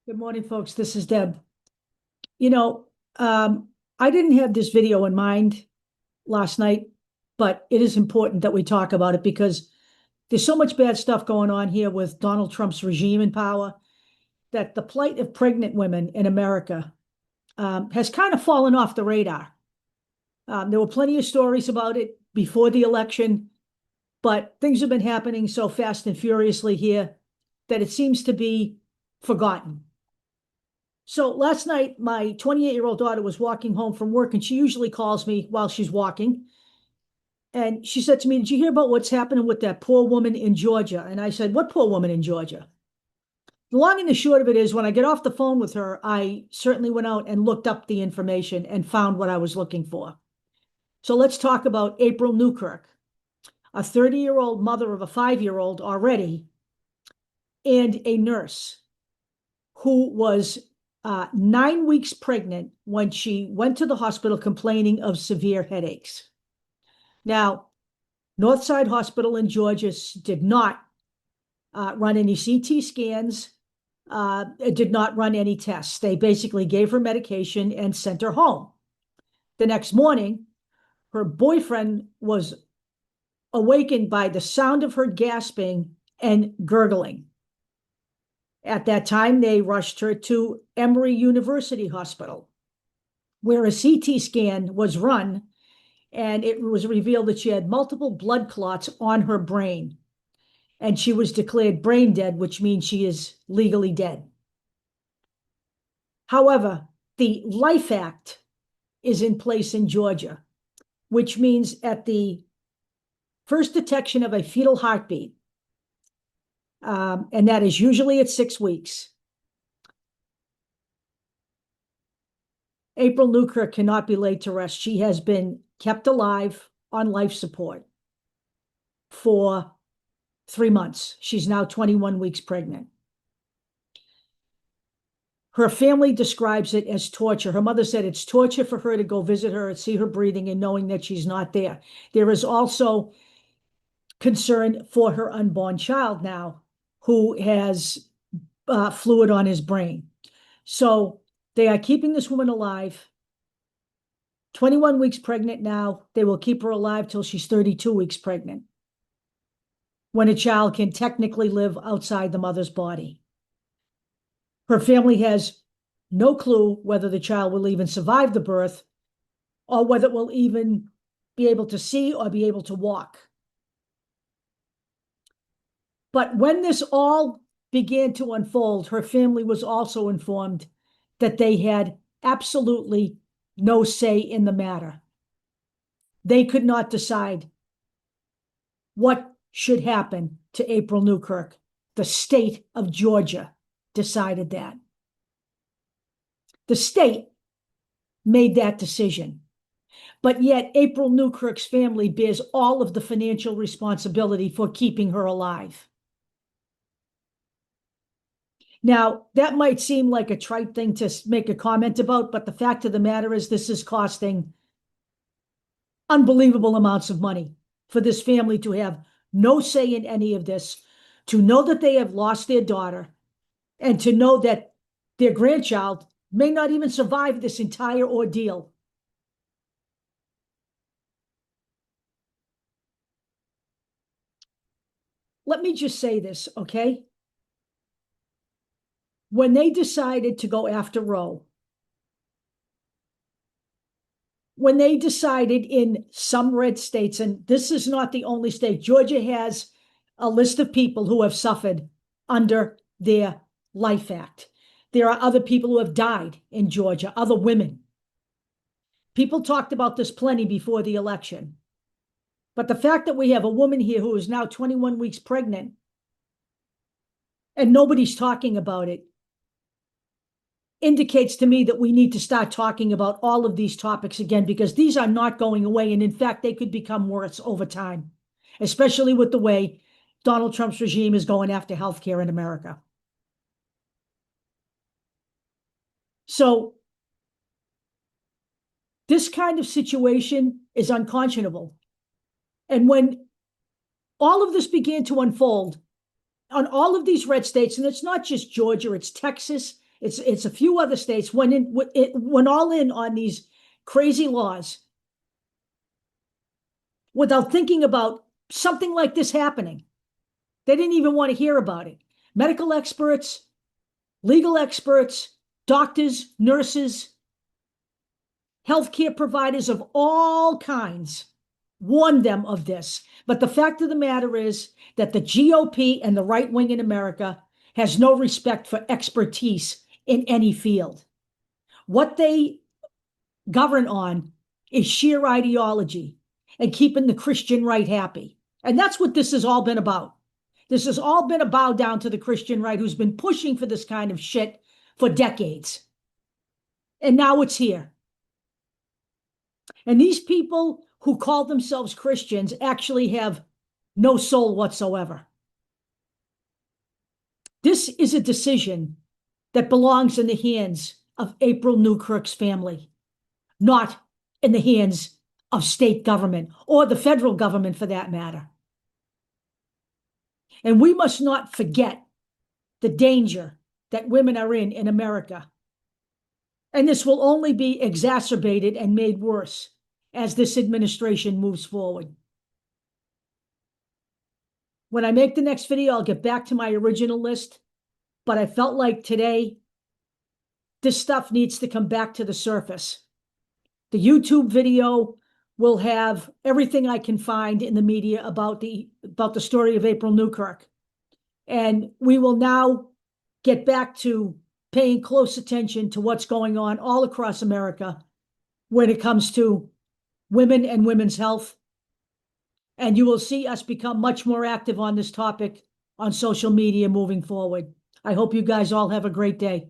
Good morning, folks. This is Deb. You know, I didn't have this video in mind last night, but it is important that we talk about it because there's so much bad stuff going on here with Donald Trump's regime in power that the plight of pregnant women in America has kind of fallen off the radar. There were plenty of stories about it before the election, but things have been happening so fast and furiously here that it seems to be forgotten. So last night, my 28-year-old daughter was walking home from work, and she usually calls me while she's walking. And she said to me, "Did you hear about what's happening with that poor woman in Georgia?" And I said, "What poor woman in Georgia?" The long and the short of it is, when I get off the phone with her, I certainly went out and looked up the information and found what I was looking for. So let's talk about April Newkirk, a 30-year-old mother of a 5-year-old already, and a nurse who was 9 weeks pregnant when she went to the hospital complaining of severe headaches. Now, Northside Hospital in Georgia did not run any CT scans, did not run any tests. They basically gave her medication and sent her home. The next morning, her boyfriend was awakened by the sound of her gasping and gurgling. At that time, they rushed her to Emory University Hospital, where a CT scan was run, and it was revealed that she had multiple blood clots on her brain, and she was declared brain dead, which means she is legally dead. However, the Life Act is in place in Georgia, which means at the first detection of a fetal heartbeat, and that is usually at 6 weeks, April Newkirk cannot be laid to rest. She has been kept alive on life support for 3 months. She's now 21 weeks pregnant. Her family describes it as torture. Her mother said it's torture for her to go visit her and see her breathing and knowing that she's not there. There is also concern for her unborn child now, who has fluid on his brain. So they are keeping this woman alive. 21 weeks pregnant now. They will keep her alive till she's 32 weeks pregnant, when a child can technically live outside the mother's body. Her family has no clue whether the child will even survive the birth or whether it will even be able to see or be able to walk. But when this all began to unfold, her family was also informed that they had absolutely no say in the matter. They could not decide what should happen to April Newkirk. The state of Georgia decided that. The state made that decision. But yet April Newkirk's family bears all of the financial responsibility for keeping her alive. Now, that might seem like a trite thing to make a comment about, but the fact of the matter is this is costing unbelievable amounts of money for this family to have no say in any of this, to know that they have lost their daughter, and to know that their grandchild may not even survive this entire ordeal. Let me just say this, okay? When they decided to go after Roe, when they decided in some red states, and this is not the only state, Georgia has a list of people who have suffered under their Life Act. There are other people who have died in Georgia, other women. People talked about this plenty before the election. But the fact that we have a woman here who is now 21 weeks pregnant and nobody's talking about it indicates to me that we need to start talking about all of these topics again, because these are not going away. And in fact, they could become worse over time, especially with the way Donald Trump's regime is going after healthcare in America. So this kind of situation is unconscionable. And when all of this began to unfold on all of these red states, and it's not just Georgia, it's Texas, It's a few other states went all in on these crazy laws without thinking about something like this happening. They didn't even want to hear about it. Medical experts, legal experts, doctors, nurses, healthcare providers of all kinds warned them of this. But the fact of the matter is that the GOP and the right wing in America has no respect for expertise in any field. What they govern on is sheer ideology and keeping the Christian right happy. And that's what this has all been about. This has all been a bow down to the Christian right, who's been pushing for this kind of shit for decades. And now it's here. And these people who call themselves Christians actually have no soul whatsoever. This is a decision that belongs in the hands of April Newkirk's family, not in the hands of state government or the federal government for that matter. And we must not forget the danger that women are in America. And this will only be exacerbated and made worse as this administration moves forward. When I make the next video, I'll get back to my original list, but I felt like today, this stuff needs to come back to the surface. The YouTube video will have everything I can find in the media about the story of April Newkirk. And we will now get back to paying close attention to what's going on all across America when it comes to women and women's health. And you will see us become much more active on this topic on social media moving forward. I hope you guys all have a great day.